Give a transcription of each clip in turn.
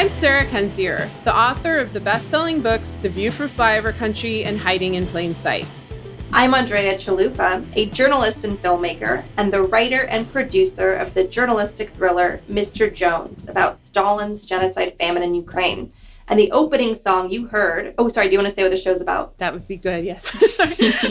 I'm Sarah Kensier, the author of the best-selling books The View from Flyover Country and Hiding in Plain Sight. I'm Andrea Chalupa, a journalist and filmmaker, and the writer and producer of the journalistic thriller Mr. Jones about Stalin's genocide famine in Ukraine. And the opening song you heard... Oh, sorry, do you want to say what the show's about? That would be good, yes.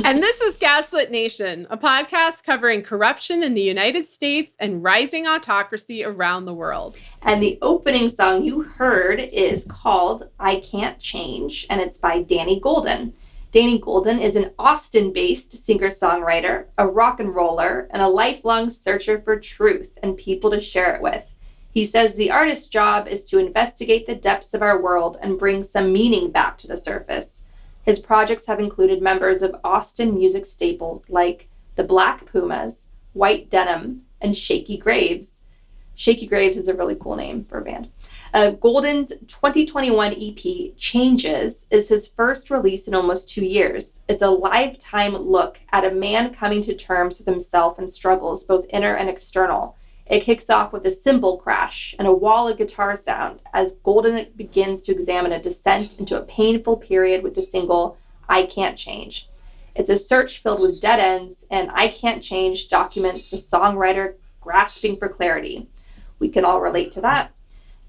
And this is Gaslit Nation, a podcast covering corruption in the United States and rising autocracy around the world. And the opening song you heard is called I Can't Change, and it's by Danny Golden. Danny Golden is an Austin-based singer-songwriter, a rock and roller, and a lifelong searcher for truth and people to share it with. He says the artist's job is to investigate the depths of our world and bring some meaning back to the surface. His projects have included members of Austin music staples like the Black Pumas, White Denim, and Shaky Graves. Shaky Graves is a really cool name for a band. Golden's 2021 EP, Changes, is his first release in almost 2 years. It's a lifetime look at a man coming to terms with himself and struggles, both inner and external. It kicks off with a cymbal crash and a wall of guitar sound as Golden begins to examine a descent into a painful period with the single, I Can't Change. It's a search filled with dead ends, and I Can't Change documents the songwriter grasping for clarity. We can all relate to that.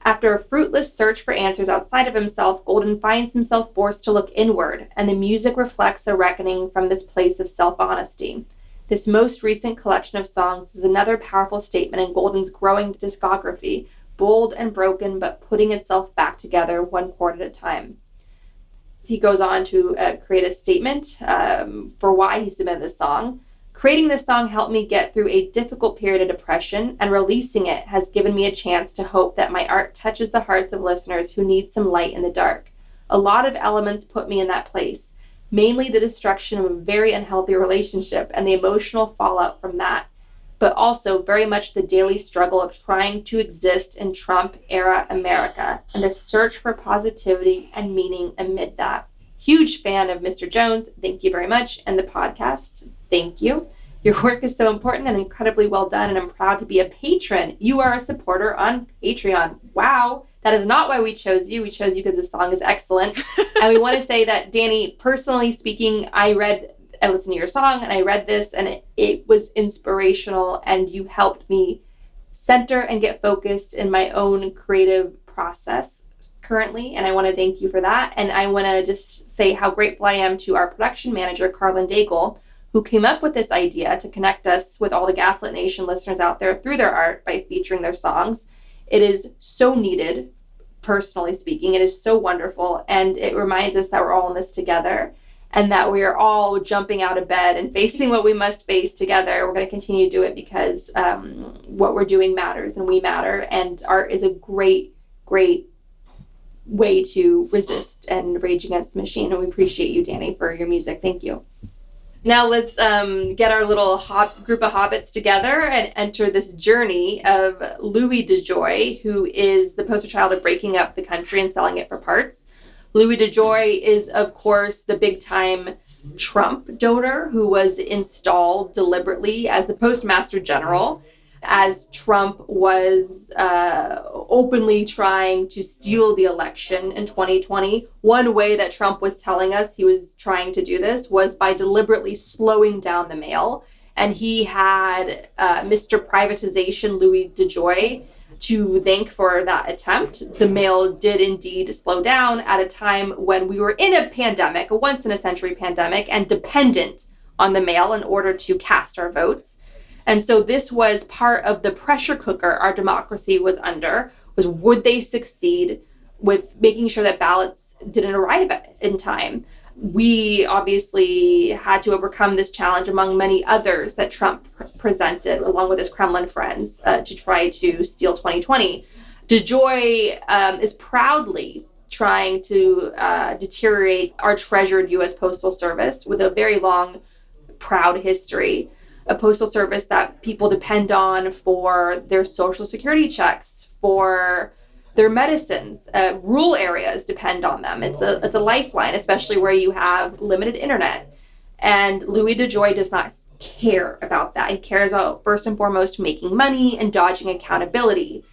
After a fruitless search for answers outside of himself, Golden finds himself forced to look inward, and the music reflects a reckoning from this place of self-honesty. This most recent collection of songs is another powerful statement in Golden's growing discography, bold and broken, but putting itself back together one chord at a time. He goes on to create a statement for why he submitted this song. Creating this song helped me get through a difficult period of depression, and releasing it has given me a chance to hope that my art touches the hearts of listeners who need some light in the dark. A lot of elements put me in that place. Mainly the destruction of a very unhealthy relationship and the emotional fallout from that, but also very much the daily struggle of trying to exist in Trump-era America and the search for positivity and meaning amid that. Huge fan of Mr. Jones, thank you very much, and the podcast, thank you. Your work is so important and incredibly well done, and I'm proud to be a patron. You are a supporter on Patreon. Wow. That is not why we chose you. We chose you because the song is excellent. And we want to say that, Danny, personally speaking, I listened to your song and I read this, and it was inspirational, and you helped me center and get focused in my own creative process currently. And I want to thank you for that. And I want to just say how grateful I am to our production manager, Carlin Daigle, who came up with this idea to connect us with all the Gaslit Nation listeners out there through their art by featuring their songs. It is so needed, personally speaking. It is so wonderful, and it reminds us that we're all in this together and that we are all jumping out of bed and facing what we must face together. We're going to continue to do it because what we're doing matters, and we matter, and art is a great, great way to resist and rage against the machine, and we appreciate you, Danny, for your music. Thank you. Now let's get our little group of hobbits together and enter this journey of Louis DeJoy, who is the poster child of breaking up the country and selling it for parts. Louis DeJoy is, of course, the big-time Trump donor who was installed deliberately as the postmaster-general as Trump was openly trying to steal the election in 2020. One way that Trump was telling us he was trying to do this was by deliberately slowing down the mail. And he had Mr. Privatization, Louis DeJoy, to thank for that attempt. The mail did indeed slow down at a time when we were in a pandemic, a once-in-a-century pandemic, and dependent on the mail in order to cast our votes. And so this was part of the pressure cooker our democracy was under, was would they succeed with making sure that ballots didn't arrive in time? We obviously had to overcome this challenge among many others that Trump presented, along with his Kremlin friends, to try to steal 2020. DeJoy is proudly trying to deteriorate our treasured U.S. Postal Service with a very long, proud history. A postal service that people depend on for their social security checks, for their medicines. Rural areas depend on them. It's a lifeline, especially where you have limited internet. And Louis DeJoy does not care about that. He cares about, first and foremost, making money and dodging accountability.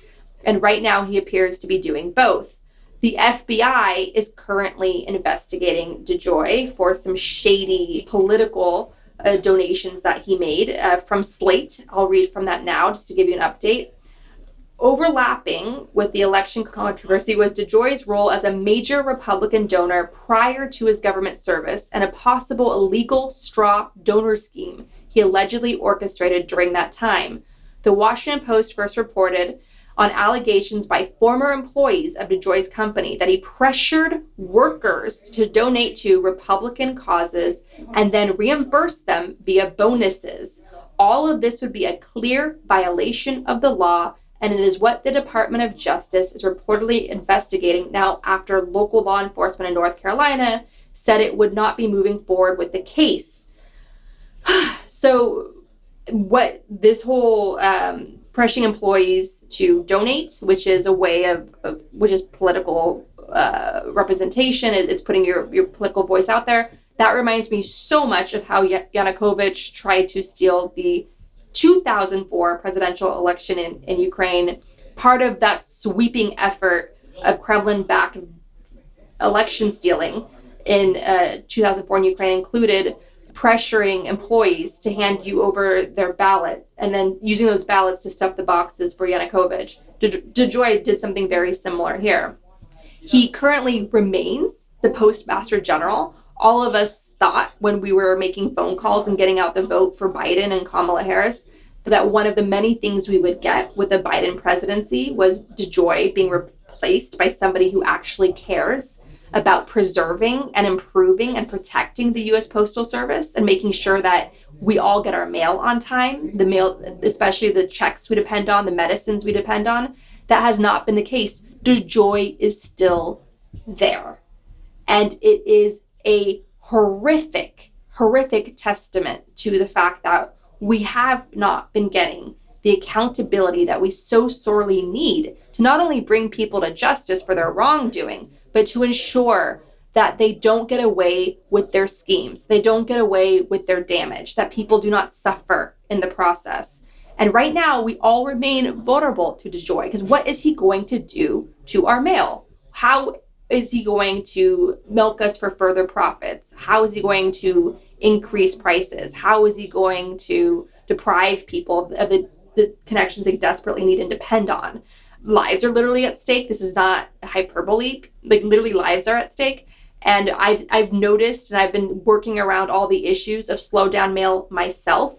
And right now he appears to be doing both. The FBI is currently investigating DeJoy for some shady political donations that he made from Slate. I'll read from that now just to give you an update. Overlapping with the election controversy was DeJoy's role as a major Republican donor prior to his government service and a possible illegal straw donor scheme he allegedly orchestrated during that time. The Washington Post first reported on allegations by former employees of DeJoy's company that he pressured workers to donate to Republican causes and then reimburse them via bonuses. All of this would be a clear violation of the law, and it is what the Department of Justice is reportedly investigating now after local law enforcement in North Carolina said it would not be moving forward with the case. So what this whole pressuring employees to donate, which is a way of which is political representation, it's putting your political voice out there. That reminds me so much of how Yanukovych tried to steal the 2004 presidential election in Ukraine. Part of that sweeping effort of Kremlin-backed election stealing in 2004 in Ukraine included pressuring employees to hand you over their ballots and then using those ballots to stuff the boxes for Yanukovych. DeJoy did something very similar here. He currently remains the postmaster-general. All of us thought when we were making phone calls and getting out the vote for Biden and Kamala Harris that one of the many things we would get with the Biden presidency was DeJoy being replaced by somebody who actually cares about preserving and improving and protecting the U.S. Postal Service and making sure that we all get our mail on time, the mail, especially the checks we depend on, the medicines we depend on. That has not been the case. DeJoy is still there. And it is a horrific testament to the fact that we have not been getting the accountability that we so sorely need to not only bring people to justice for their wrongdoing, but to ensure that they don't get away with their schemes. They don't get away with their damage, that people do not suffer in the process. And right now, we all remain vulnerable to DeJoy, because what is he going to do to our mail? How is he going to milk us for further profits? How is he going to increase prices? How is he going to deprive people of the connections they desperately need and depend on? Lives are literally at stake. This is not hyperbole. Like, literally lives are at stake. And I've noticed, and I've been working around all the issues of slow down mail myself.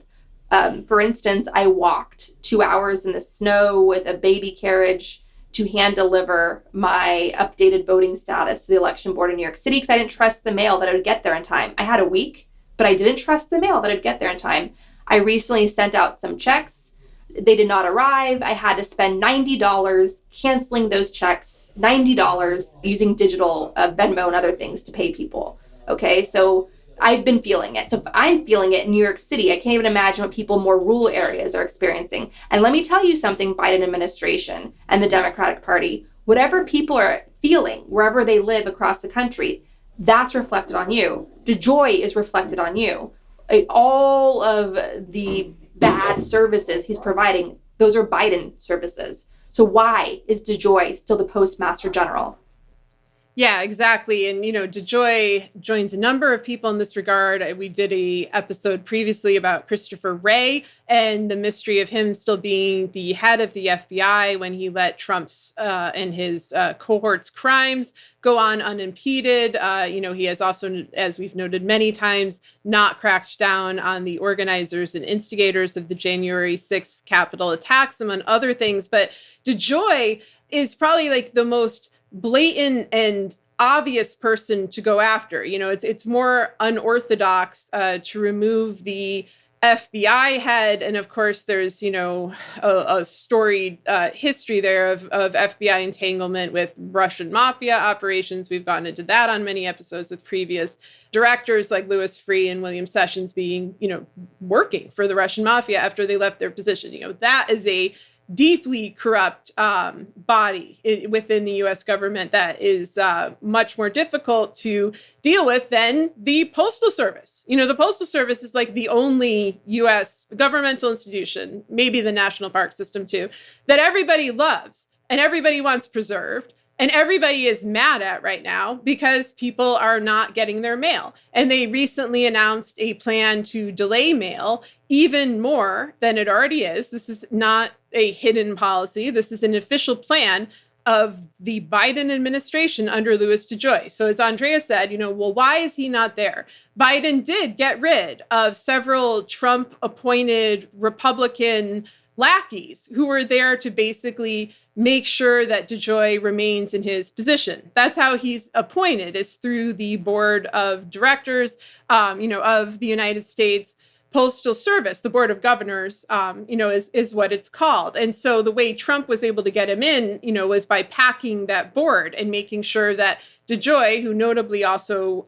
For instance, I walked 2 hours in the snow with a baby carriage to hand deliver my updated voting status to the election board in New York City because I didn't trust the mail that it would get there in time. I had a week, but I didn't trust the mail that it would get there in time. I recently sent out some checks. They did not arrive. I had to spend $90 canceling those checks, $90 using digital Venmo and other things to pay people. Okay, so I've been feeling it. So if I'm feeling it in New York City, I can't even imagine what people in more rural areas are experiencing. And let me tell you something, Biden administration and the Democratic Party, whatever people are feeling wherever they live across the country, that's reflected on you. DeJoy is reflected on you. All of the bad services he's providing, those are Biden services. So why is DeJoy still the postmaster general? Yeah, exactly. And, DeJoy joins a number of people in this regard. We did a episode previously about Christopher Wray and the mystery of him still being the head of the FBI when he let Trump's and his cohort's crimes go on unimpeded. He has also, as we've noted many times, not cracked down on the organizers and instigators of the January 6th Capitol attacks, among other things. But DeJoy is probably like the most blatant and obvious person to go after. It's more unorthodox to remove the FBI head. And of course, there's, a storied history there of FBI entanglement with Russian mafia operations. We've gotten into that on many episodes with previous directors like Louis Freeh and William Sessions being, working for the Russian mafia after they left their position. That is a deeply corrupt body within the U.S. government that is much more difficult to deal with than the Postal Service. The Postal Service is like the only U.S. governmental institution, maybe the National Park System too, that everybody loves and everybody wants preserved. and everybody is mad at right now because people are not getting their mail. And they recently announced a plan to delay mail even more than it already is. This is not a hidden policy. This is an official plan of the Biden administration under Louis DeJoy. So as Andrea said, well, why is he not there? Biden did get rid of several Trump-appointed Republican lackeys who were there to basically make sure that DeJoy remains in his position. That's how he's appointed, is through the board of directors, of the United States Postal Service. The Board of Governors, is what it's called. And so the way Trump was able to get him in, was by packing that board and making sure that DeJoy, who notably also,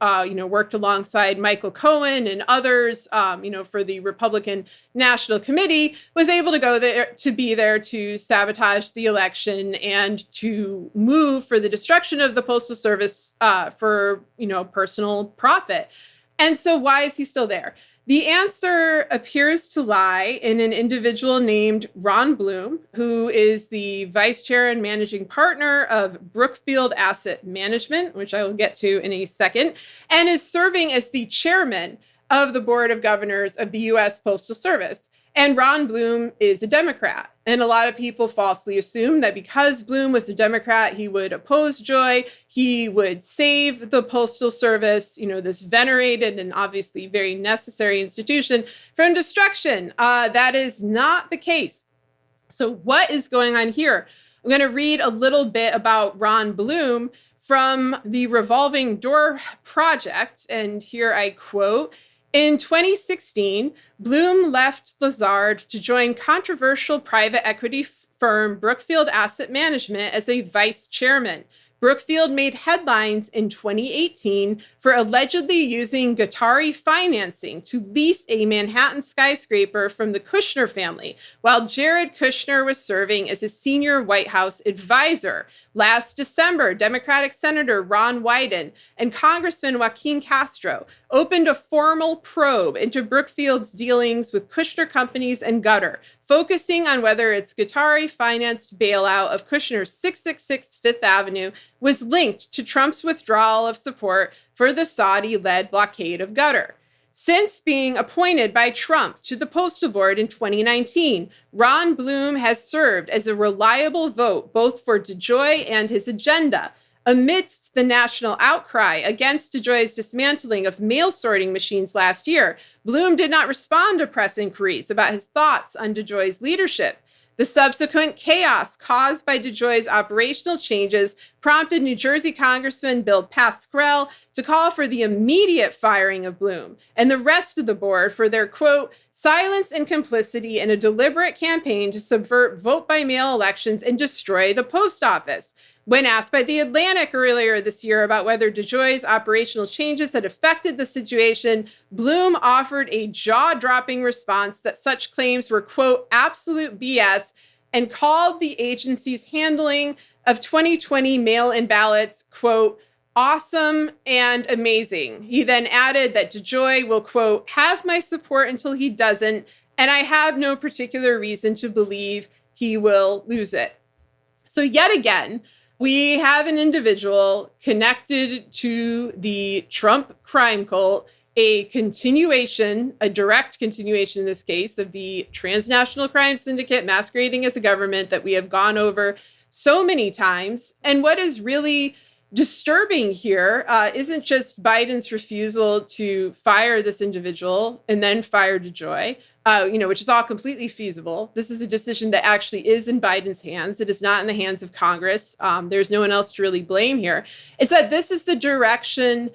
worked alongside Michael Cohen and others, for the Republican National Committee, was able to go there, to be there to sabotage the election and to move for the destruction of the Postal Service for, personal profit. And so why is he still there? The answer appears to lie in an individual named Ron Bloom, who is the vice chair and managing partner of Brookfield Asset Management, which I will get to in a second, and is serving as the chairman of the Board of Governors of the U.S. Postal Service. And Ron Bloom is a Democrat. And a lot of people falsely assume that because Bloom was a Democrat, he would oppose Joy, he would save the Postal Service, this venerated and obviously very necessary institution, from destruction. That is not the case. So what is going on here? I'm going to read a little bit about Ron Bloom from the Revolving Door Project. And here I quote, "In 2016, Bloom left Lazard to join controversial private equity firm Brookfield Asset Management as a vice chairman. Brookfield made headlines in 2018 for allegedly using Qatari financing to lease a Manhattan skyscraper from the Kushner family, while Jared Kushner was serving as a senior White House advisor. Last December, Democratic Senator Ron Wyden and Congressman Joaquin Castro opened a formal probe into Brookfield's dealings with Kushner companies and Qatar, focusing on whether its Qatari-financed bailout of Kushner's 666 Fifth Avenue was linked to Trump's withdrawal of support for the Saudi-led blockade of Qatar. Since being appointed by Trump to the Postal Board in 2019, Ron Bloom has served as a reliable vote both for DeJoy and his agenda. Amidst the national outcry against DeJoy's dismantling of mail sorting machines last year, Bloom did not respond to press inquiries about his thoughts on DeJoy's leadership. The subsequent chaos caused by DeJoy's operational changes prompted New Jersey Congressman Bill Pascrell to call for the immediate firing of Bloom and the rest of the board for their, quote, silence and complicity in a deliberate campaign to subvert vote-by-mail elections and destroy the post office. When asked by The Atlantic earlier this year about whether DeJoy's operational changes had affected the situation, Bloom offered a jaw-dropping response that such claims were, quote, absolute BS, and called the agency's handling of 2020 mail-in ballots, quote, awesome and amazing. He then added that DeJoy will, quote, have my support until he doesn't, and I have no particular reason to believe he will lose it. So yet again, we have an individual connected to the Trump crime cult, a direct continuation in this case, of the transnational crime syndicate masquerading as a government that we have gone over so many times. And what is really disturbing here isn't just Biden's refusal to fire this individual and then fire DeJoy, which is all completely feasible. This is a decision that actually is in Biden's hands. It is not in the hands of Congress. There's no one else to really blame here. It's that this is the direction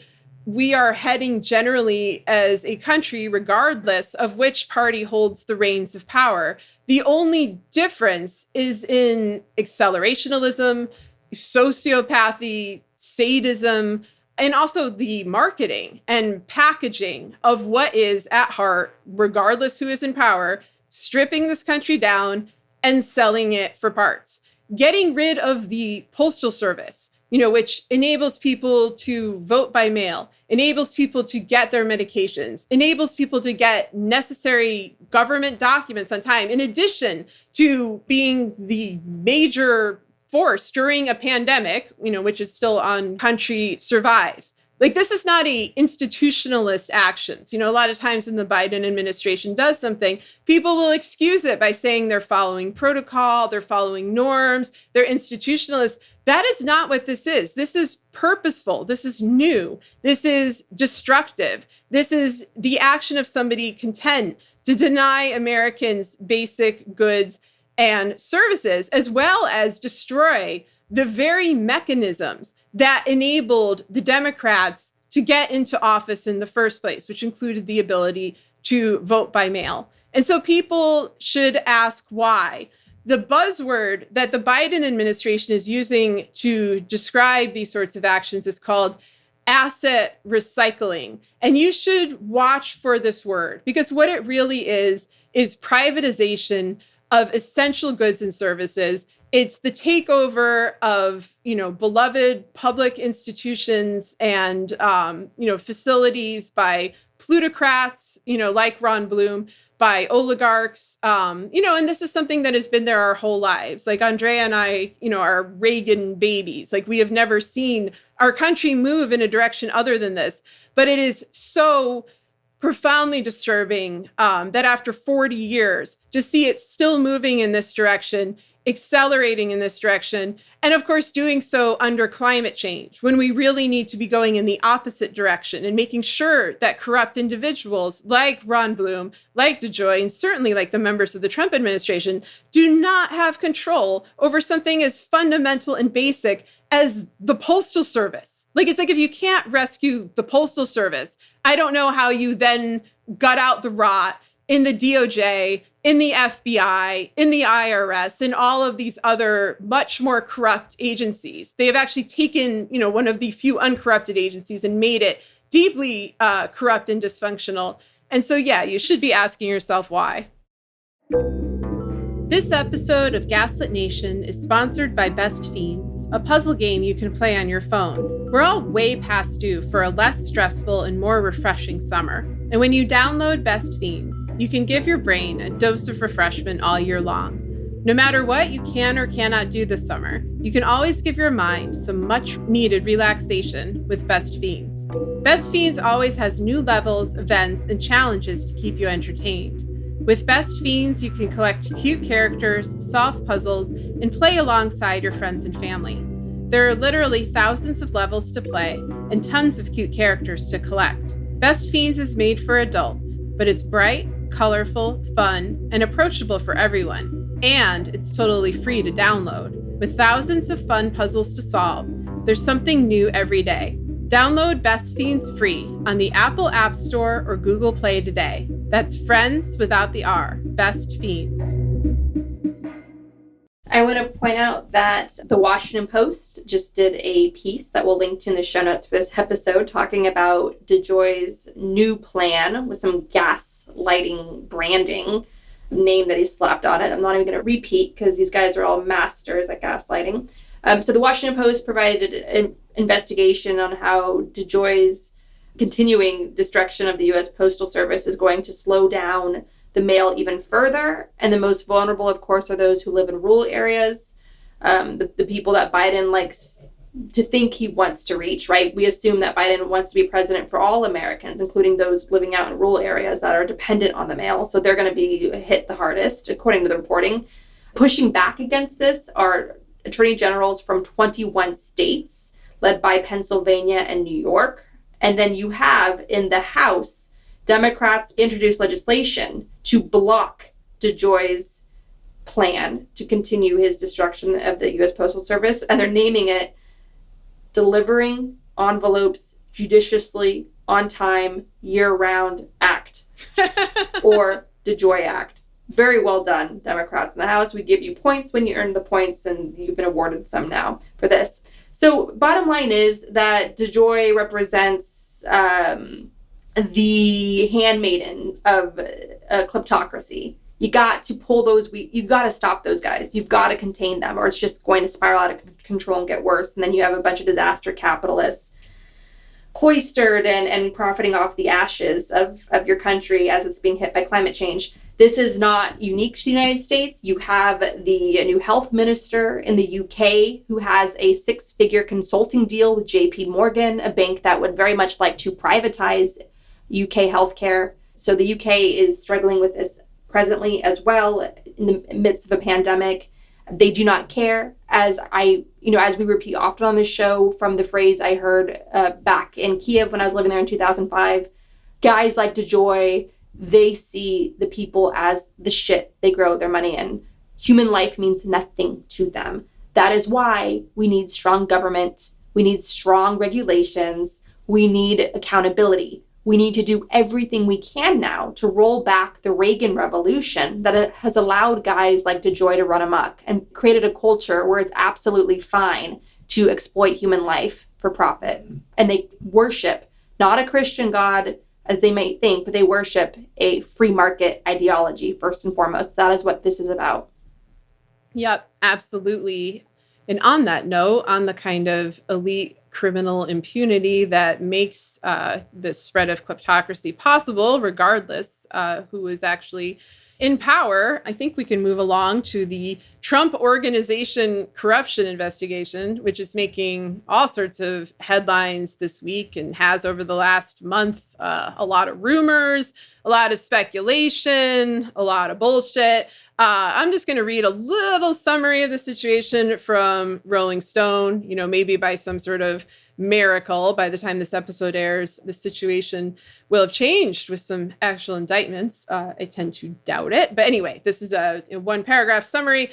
we are heading generally as a country, regardless of which party holds the reins of power. The only difference is in accelerationism, sociopathy, sadism, and also the marketing and packaging of what is at heart, regardless who is in power, stripping this country down and selling it for parts. Getting rid of the Postal Service, which enables people to vote by mail, enables people to get their medications, enables people to get necessary government documents on time, in addition to being the major force during a pandemic, which is still on country, survives. Like, this is not a institutionalist actions. A lot of times when the Biden administration does something, people will excuse it by saying they're following protocol, they're following norms, they're institutionalists. That is not what this is. This is purposeful. This is new. This is destructive. This is the action of somebody content to deny Americans basic goods and services, as well as destroy the very mechanisms that enabled the Democrats to get into office in the first place, which included the ability to vote by mail. And so people should ask why. The buzzword that the Biden administration is using to describe these sorts of actions is called asset recycling. And you should watch for this word, because what it really is privatization of essential goods and services. It's the takeover of, beloved public institutions and, facilities by plutocrats, like Ron Bloom, by oligarchs, and this is something that has been there our whole lives. Like Andrea and I, are Reagan babies. Like, we have never seen our country move in a direction other than this. But it is so profoundly disturbing that after 40 years, to see it still moving in this direction, accelerating in this direction, and of course doing so under climate change, when we really need to be going in the opposite direction and making sure that corrupt individuals like Ron Bloom, like DeJoy, and certainly like the members of the Trump administration do not have control over something as fundamental and basic as the Postal Service. Like, it's like, if you can't rescue the Postal Service, I don't know how you then gut out the rot in the DOJ, in the FBI, in the IRS, and all of these other much more corrupt agencies. They have actually taken, one of the few uncorrupted agencies and made it deeply corrupt and dysfunctional. And so, yeah, you should be asking yourself why. This episode of Gaslit Nation is sponsored by Best Fiends, a puzzle game you can play on your phone. We're all way past due for a less stressful and more refreshing summer. And when you download Best Fiends, you can give your brain a dose of refreshment all year long. No matter what you can or cannot do this summer, you can always give your mind some much-needed relaxation with Best Fiends. Best Fiends always has new levels, events, and challenges to keep you entertained. With Best Fiends, you can collect cute characters, solve puzzles, and play alongside your friends and family. There are literally thousands of levels to play and tons of cute characters to collect. Best Fiends is made for adults, but it's bright, colorful, fun, and approachable for everyone. And it's totally free to download. With thousands of fun puzzles to solve, there's something new every day. Download Best Fiends free on the Apple App Store or Google Play today. That's friends without the R. Best Fiends. I want to point out that the Washington Post just did a piece that we'll link to in the show notes for this episode, talking about DeJoy's new plan with some gaslighting branding name that he slapped on it. I'm not even going to repeat because these guys are all masters at gaslighting. So the Washington Post provided an investigation on how DeJoy's continuing destruction of the U.S. Postal Service is going to slow down the mail even further. And the most vulnerable, of course, are those who live in rural areas, the people that Biden likes to think he wants to reach, right? We assume that Biden wants to be president for all Americans, including those living out in rural areas that are dependent on the mail. So they're going to be hit the hardest, according to the reporting. Pushing back against this are attorney generals from 21 states, led by Pennsylvania and New York. And then you have in the House, Democrats introduced legislation to block DeJoy's plan to continue his destruction of the U.S. Postal Service. And they're naming it Delivering Envelopes Judiciously on Time Year-Round Act, or DeJoy Act. Very well done, Democrats in the House. We give you points when you earn the points, and you've been awarded some now for this. So bottom line is that DeJoy represents the handmaiden of a kleptocracy. You got to pull those, you got to stop those guys. You've got to contain them, or it's just going to spiral out of control and get worse. And then you have a bunch of disaster capitalists cloistered and profiting off the ashes of your country as it's being hit by climate change. This is not unique to the United States. You have the new health minister in the UK who has a 6-figure consulting deal with JP Morgan, a bank that would very much like to privatize UK healthcare. So the UK is struggling with this presently as well in the midst of a pandemic. They do not care, as we repeat often on this show, from the phrase I heard back in Kiev when I was living there in 2005, guys like DeJoy, they see the people as the shit they grow their money in. Human life means nothing to them. That is why we need strong government. We need strong regulations. We need accountability. We need to do everything we can now to roll back the Reagan revolution that has allowed guys like DeJoy to run amok and created a culture where it's absolutely fine to exploit human life for profit. And they worship not a Christian God, as they might think, but they worship a free market ideology first and foremost. That is what this is about. Yep, absolutely. And on that note, on the kind of elite criminal impunity that makes the spread of kleptocracy possible, regardless who is actually in power, I think we can move along to the Trump Organization corruption investigation, which is making all sorts of headlines this week and has over the last month. A lot of rumors, a lot of speculation, a lot of bullshit. I'm just going to read a little summary of the situation from Rolling Stone. Maybe by some sort of miracle, by the time this episode airs, the situation will have changed with some actual indictments. I tend to doubt it. But anyway, this is a one paragraph summary.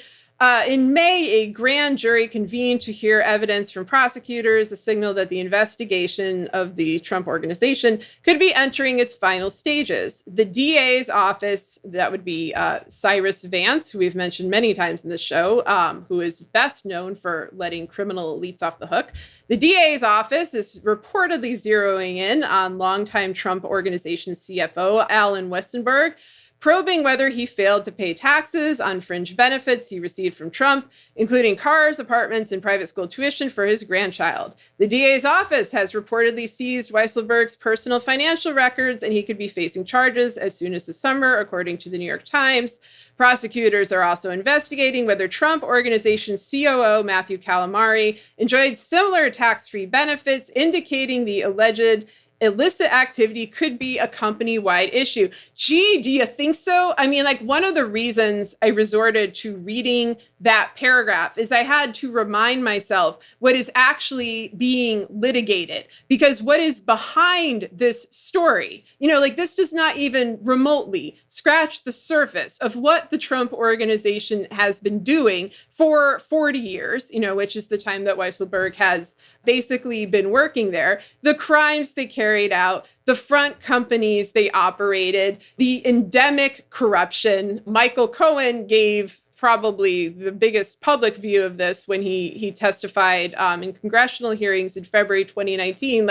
In May, a grand jury convened to hear evidence from prosecutors, a signal that the investigation of the Trump Organization could be entering its final stages. The DA's office, that would be Cyrus Vance, who we've mentioned many times in this show, who is best known for letting criminal elites off the hook. The DA's office is reportedly zeroing in on longtime Trump Organization CFO Alan Westenberg, probing whether he failed to pay taxes on fringe benefits he received from Trump, including cars, apartments, and private school tuition for his grandchild. The DA's office has reportedly seized Weisselberg's personal financial records, and he could be facing charges as soon as the summer, according to the New York Times. Prosecutors are also investigating whether Trump Organization COO Matthew Calamari enjoyed similar tax-free benefits, indicating the alleged illicit activity could be a company-wide issue. Gee, do you think so? I mean, one of the reasons I resorted to reading that paragraph is I had to remind myself what is actually being litigated, because what is behind this story, this does not even remotely scratch the surface of what the Trump Organization has been doing for 40 years, which is the time that Weisselberg has basically been working there, the crimes they carried out, the front companies they operated, the endemic corruption. Michael Cohen gave probably the biggest public view of this when he testified in congressional hearings in February 2019.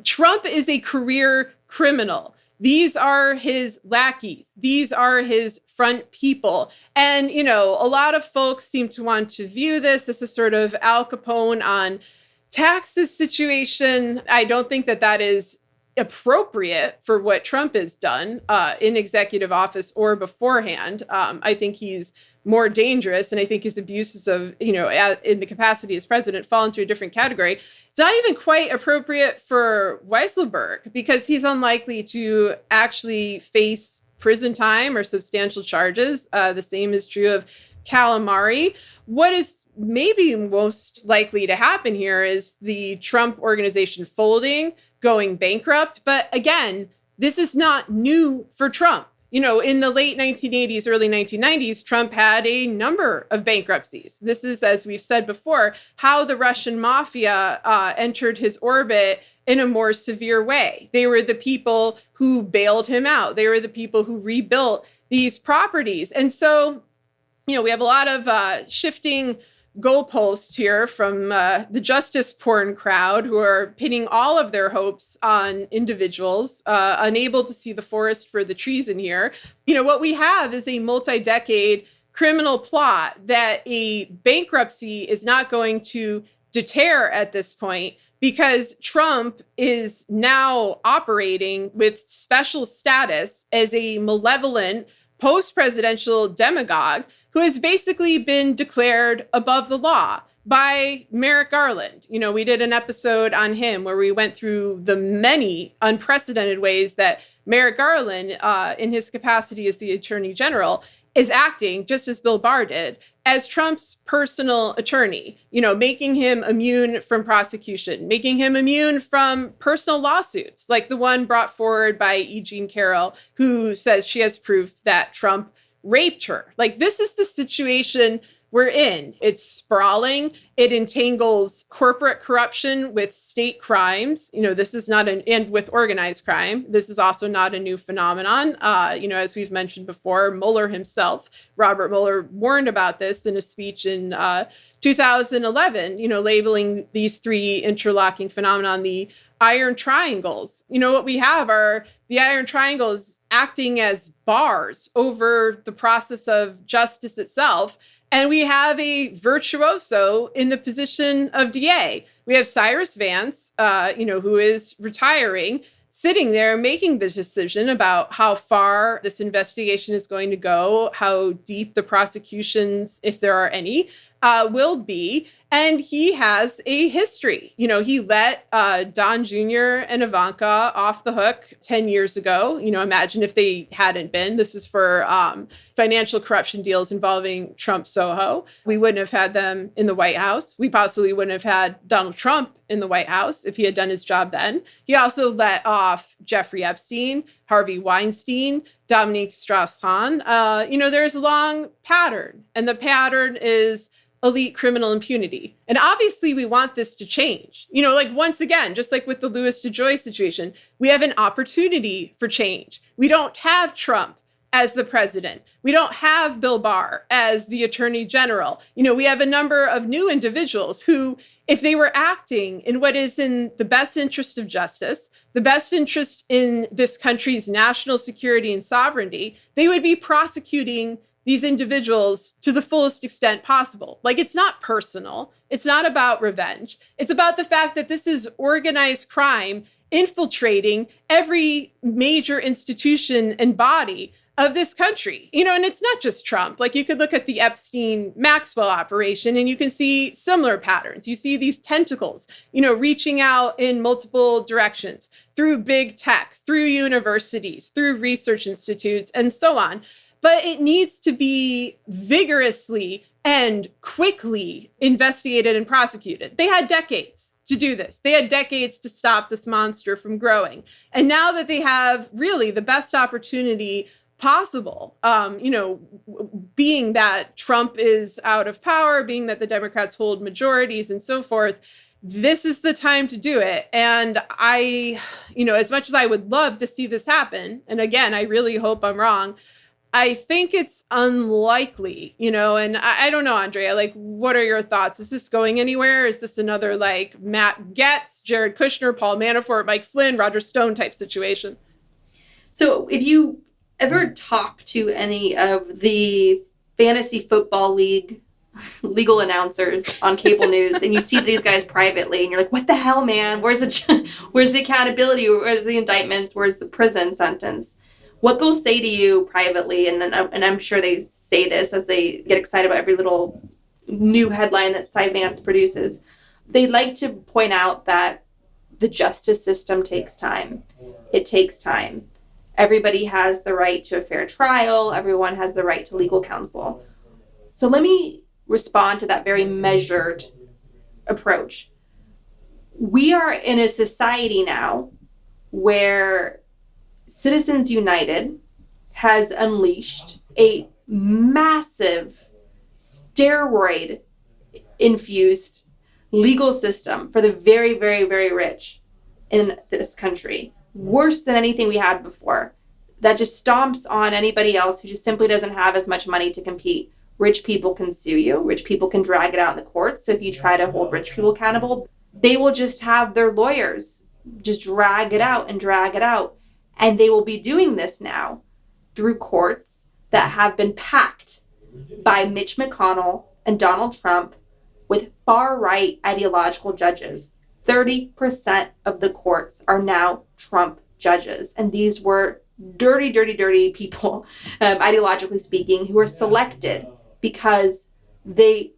Trump is a career criminal. These are his lackeys. These are his front people. And, a lot of folks seem to want to view this as a sort of Al Capone on taxes situation. I don't think that is appropriate for what Trump has done in executive office or beforehand. I think he's more dangerous, and I think his abuses of, in the capacity as president fall into a different category. It's not even quite appropriate for Weisselberg because he's unlikely to actually face prison time or substantial charges. The same is true of Calamari. What is maybe most likely to happen here is the Trump Organization folding, going bankrupt. But again, this is not new for Trump. In the late 1980s, early 1990s, Trump had a number of bankruptcies. This is, as we've said before, how the Russian mafia entered his orbit in a more severe way. They were the people who bailed him out. They were the people who rebuilt these properties. And so, we have a lot of shifting goalposts here from the justice porn crowd who are pinning all of their hopes on individuals, unable to see the forest for the trees in here. What we have is a multi-decade criminal plot that a bankruptcy is not going to deter at this point, because Trump is now operating with special status as a malevolent post-presidential demagogue who has basically been declared above the law by Merrick Garland. We did an episode on him where we went through the many unprecedented ways that Merrick Garland, in his capacity as the Attorney General, is acting, just as Bill Barr did, as Trump's personal attorney, making him immune from prosecution, making him immune from personal lawsuits, like the one brought forward by E. Jean Carroll, who says she has proof that Trump raped her. Like, this is the situation we're in. It's sprawling. It entangles corporate corruption with state crimes. This is not and with organized crime. This is also not a new phenomenon. As we've mentioned before, Mueller himself, Robert Mueller, warned about this in a speech in 2011, labeling these three interlocking phenomenon the iron triangles. What we have are the iron triangles acting as bars over the process of justice itself. And we have a virtuoso in the position of DA. We have Cyrus Vance, who is retiring, sitting there making the decision about how far this investigation is going to go, how deep the prosecutions, if there are any, will be. And he has a history. He let Don Jr. and Ivanka off the hook 10 years ago. Imagine if they hadn't been. This is for financial corruption deals involving Trump Soho. We wouldn't have had them in the White House. We possibly wouldn't have had Donald Trump in the White House if he had done his job then. He also let off Jeffrey Epstein, Harvey Weinstein, Dominique Strauss-Kahn. There's a long pattern, and the pattern is elite criminal impunity. And obviously we want this to change. Once again, just like with the Louis DeJoy situation, we have an opportunity for change. We don't have Trump as the president. We don't have Bill Barr as the Attorney General. We have a number of new individuals who, if they were acting in what is in the best interest of justice, the best interest in this country's national security and sovereignty, they would be prosecuting these individuals to the fullest extent possible. Like, it's not personal. It's not about revenge. It's about the fact that this is organized crime infiltrating every major institution and body of this country. And it's not just Trump. Like, you could look at the Epstein-Maxwell operation and you can see similar patterns. You see these tentacles, reaching out in multiple directions through big tech, through universities, through research institutes, and so on. But it needs to be vigorously and quickly investigated and prosecuted. They had decades to do this. They had decades to stop this monster from growing. And now that they have really the best opportunity possible, being that Trump is out of power, being that the Democrats hold majorities and so forth, this is the time to do it. And I, as much as I would love to see this happen, and again, I really hope I'm wrong, I think it's unlikely, and I don't know, Andrea, what are your thoughts? Is this going anywhere? Is this another Matt Gaetz, Jared Kushner, Paul Manafort, Mike Flynn, Roger Stone type situation? So if you ever talk to any of the fantasy football league legal announcers on cable news and you see these guys privately and you're like, what the hell, man? Where's the accountability? Where's the indictments? Where's the prison sentence? What they'll say to you privately, and I'm sure they say this as they get excited about every little new headline that Cy Vance produces, they like to point out that the justice system takes time. It takes time. Everybody has the right to a fair trial. Everyone has the right to legal counsel. So let me respond to that very measured approach. We are in a society now where Citizens United has unleashed a massive steroid-infused legal system for the very, very, very rich in this country. Worse than anything we had before. That just stomps on anybody else who just simply doesn't have as much money to compete. Rich people can sue you. Rich people can drag it out in the courts. So if you try to hold rich people accountable, they will just have their lawyers just drag it out and drag it out. And they will be doing this now through courts that have been packed by Mitch McConnell and Donald Trump with far-right ideological judges. 30% of the courts are now Trump judges. And these were dirty, dirty, dirty people, ideologically speaking, who were selected because they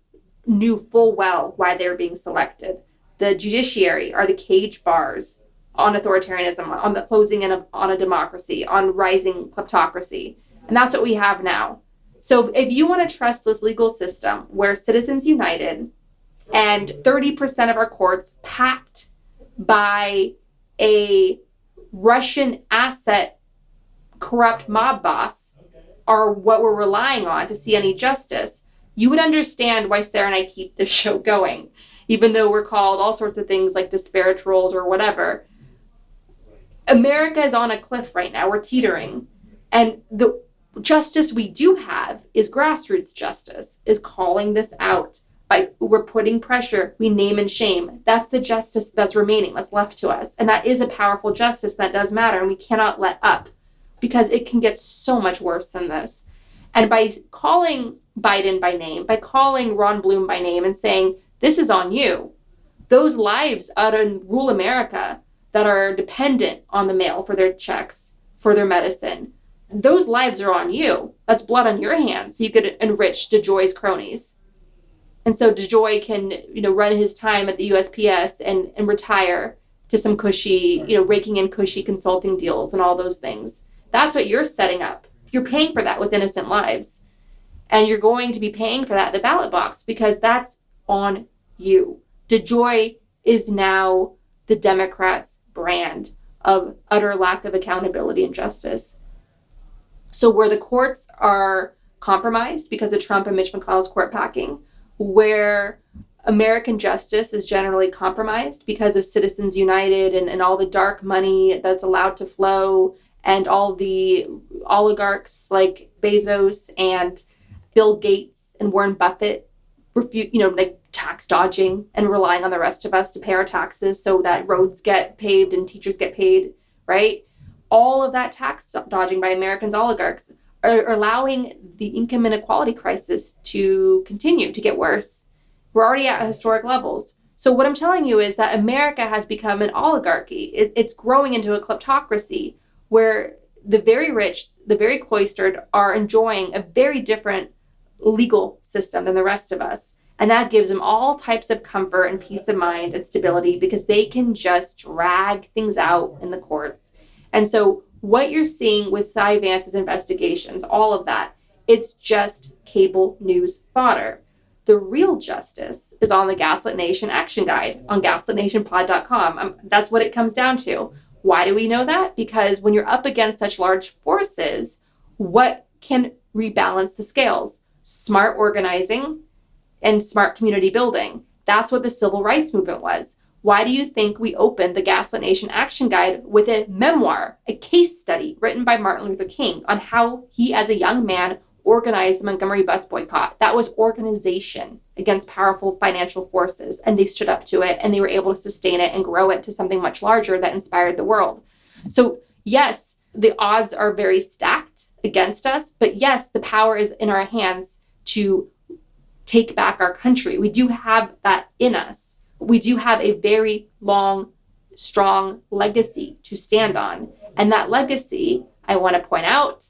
knew full well why they were being selected. The judiciary are the cage bars on authoritarianism, on the closing in on a democracy, on rising kleptocracy. And that's what we have now. So if you want to trust this legal system where citizens united and 30% of our courts packed by a Russian asset corrupt mob boss are what we're relying on to see any justice, you would understand why Sarah and I keep this show going, even though we're called all sorts of things like disparate trolls or whatever. America is on a cliff right now. We're teetering. And the justice we do have is grassroots justice, is calling this out. We're putting pressure, we name and shame. That's the justice that's remaining, that's left to us. And that is a powerful justice that does matter, and we cannot let up because it can get so much worse than this. And by calling Biden by name, by calling Ron Bloom by name and saying, this is on you, those lives out in rural America that are dependent on the mail for their checks, for their medicine, those lives are on you. That's blood on your hands. So you could enrich DeJoy's cronies. And so DeJoy can, run his time at the USPS and retire to some cushy, raking in cushy consulting deals and all those things. That's what you're setting up. You're paying for that with innocent lives. And you're going to be paying for that at the ballot box because that's on you. DeJoy is now the Democrats' brand of utter lack of accountability and justice. So where the courts are compromised because of Trump and Mitch McConnell's court packing, where American justice is generally compromised because of Citizens United and all the dark money that's allowed to flow and all the oligarchs like Bezos and Bill Gates and Warren Buffett tax dodging and relying on the rest of us to pay our taxes so that roads get paved and teachers get paid, right? All of that tax dodging by Americans' oligarchs are allowing the income inequality crisis to continue to get worse. We're already at historic levels. So what I'm telling you is that America has become an oligarchy. It's growing into a kleptocracy where the very rich, the very cloistered are enjoying a very different legal system than the rest of us. And that gives them all types of comfort and peace of mind and stability because they can just drag things out in the courts. And so what you're seeing with Cy Vance's investigations, all of that, it's just cable news fodder. The real justice is on the Gaslit Nation Action Guide on gaslitnationpod.com. That's what it comes down to. Why do we know that? Because when you're up against such large forces, what can rebalance the scales? Smart organizing and smart community building. That's what the civil rights movement was. Why do you think we opened the Gaslit Nation Action Guide with a memoir, a case study written by Martin Luther King on how he, as a young man, organized the Montgomery bus boycott? That was organization against powerful financial forces, and they stood up to it, and they were able to sustain it and grow it to something much larger that inspired the world. So yes, the odds are very stacked against us, but yes, the power is in our hands to take back our country. We do have that in us. We do have a very long, strong legacy to stand on. And that legacy, I want to point out,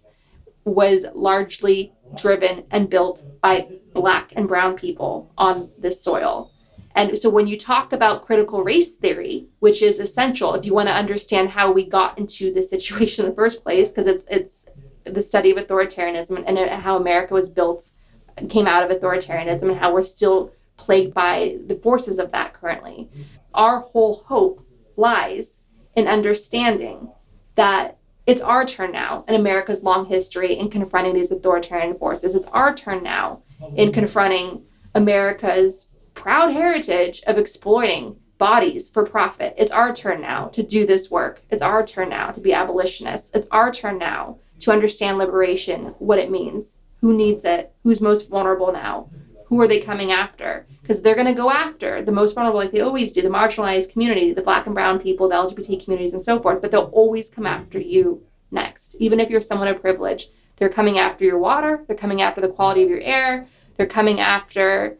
was largely driven and built by Black and brown people on this soil. And so when you talk about critical race theory, which is essential if you want to understand how we got into this situation in the first place, because it's the study of authoritarianism and how America was built and came out of authoritarianism and how we're still plagued by the forces of that currently. Our whole hope lies in understanding that it's our turn now in America's long history in confronting these authoritarian forces. It's our turn now in confronting America's proud heritage of exploiting bodies for profit. It's our turn now to do this work. It's our turn now to be abolitionists. It's our turn now to understand liberation, what it means, who needs it, who's most vulnerable now. Who are they coming after? Because they're going to go after the most vulnerable, like they always do, the marginalized community, the Black and brown people, the LGBT communities, and so forth. But they'll always come after you next. Even if you're someone of privilege, they're coming after your water. They're coming after the quality of your air. They're coming after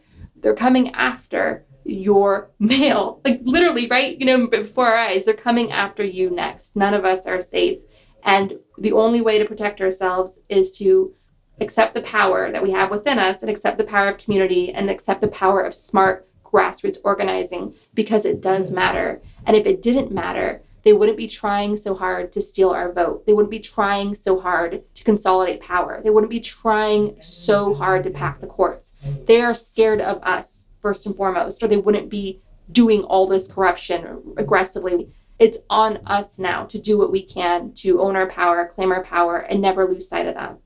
your mail. Like literally, right? Before our eyes, they're coming after you next. None of us are safe. And the only way to protect ourselves is to accept the power that we have within us and accept the power of community and accept the power of smart grassroots organizing, because it does matter. And if it didn't matter, they wouldn't be trying so hard to steal our vote. They wouldn't be trying so hard to consolidate power. They wouldn't be trying so hard to pack the courts. They are scared of us, first and foremost, or they wouldn't be doing all this corruption aggressively. It's on us now to do what we can to own our power, claim our power, and never lose sight of that.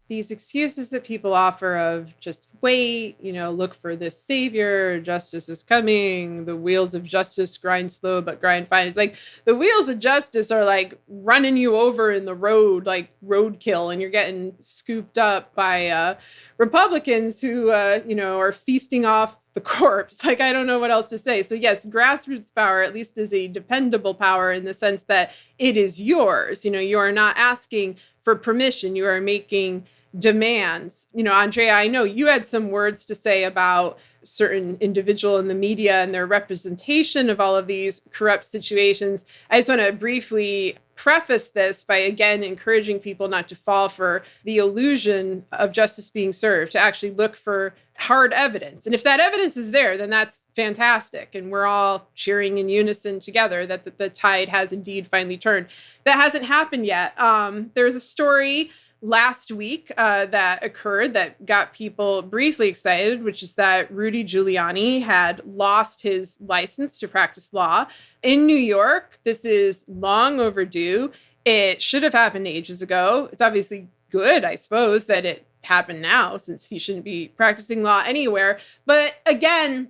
These excuses that people offer of just wait, look for this savior, justice is coming, the wheels of justice grind slow but grind fine. It's like the wheels of justice are like running you over in the road, like roadkill, and you're getting scooped up by Republicans who, are feasting off the corpse. Like, I don't know what else to say. So yes, grassroots power at least is a dependable power in the sense that it is yours. You are not asking for permission. You are making demands. Andrea, I know you had some words to say about certain individual in the media and their representation of all of these corrupt situations. I just want to briefly preface this by again encouraging people not to fall for the illusion of justice being served, to actually look for hard evidence. And if that evidence is there, then that's fantastic. And we're all cheering in unison together that the tide has indeed finally turned. That hasn't happened yet. There's a story last week that occurred that got people briefly excited, which is that Rudy Giuliani had lost his license to practice law in New York. This is long overdue. It should have happened ages ago. It's obviously good, I suppose, that it happened now, since he shouldn't be practicing law anywhere. But again,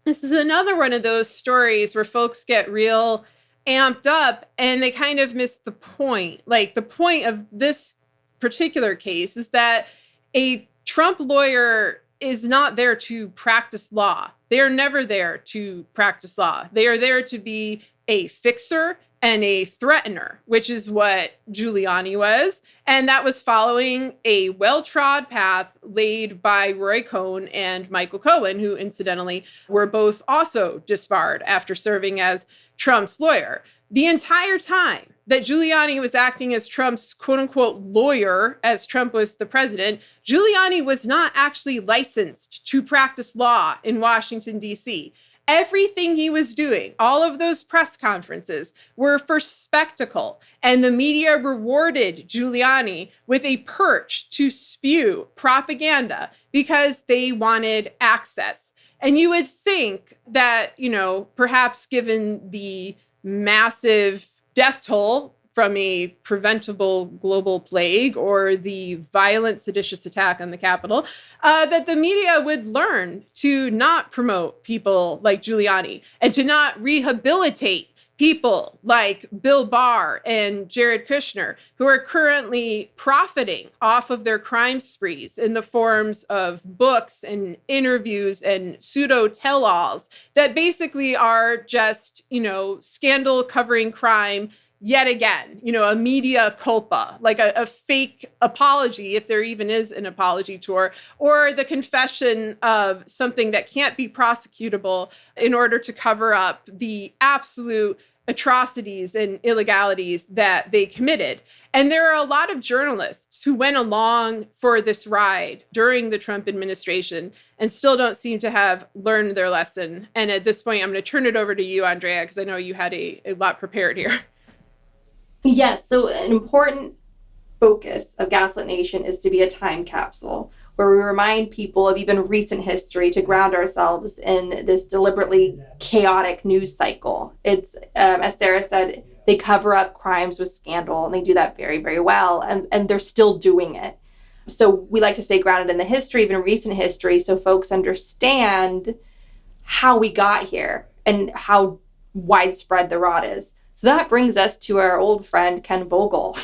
this is another one of those stories where folks get real amped up and they kind of miss the point. Like, the point of this particular case is that a Trump lawyer is not there to practice law. They are never there to practice law. They are there to be a fixer and a threatener, which is what Giuliani was. And that was following a well-trod path laid by Roy Cohn and Michael Cohen, who incidentally were both also disbarred after serving as Trump's lawyer. The entire time that Giuliani was acting as Trump's quote unquote lawyer, as Trump was the president, Giuliani was not actually licensed to practice law in Washington, D.C. Everything he was doing, all of those press conferences, were for spectacle. And the media rewarded Giuliani with a perch to spew propaganda because they wanted access. And you would think that, perhaps given the massive death toll from a preventable global plague or the violent seditious attack on the Capitol, that the media would learn to not promote people like Giuliani and to not rehabilitate people like Bill Barr and Jared Kushner, who are currently profiting off of their crime sprees in the forms of books and interviews and pseudo tell-alls that basically are just, scandal covering crime yet again, a media culpa, like a fake apology, if there even is an apology tour, or the confession of something that can't be prosecutable in order to cover up the absolute atrocities and illegalities that they committed. And there are a lot of journalists who went along for this ride during the Trump administration and still don't seem to have learned their lesson. And at this point, I'm going to turn it over to you, Andrea, because I know you had a lot prepared here. Yes, so an important focus of Gaslit Nation is to be a time capsule where we remind people of even recent history to ground ourselves in this deliberately chaotic news cycle. It's, as Sarah said, they cover up crimes with scandal, and they do that very, very well, and they're still doing it. So we like to stay grounded in the history, even recent history, so folks understand how we got here and how widespread the rot is. So that brings us to our old friend, Ken Vogel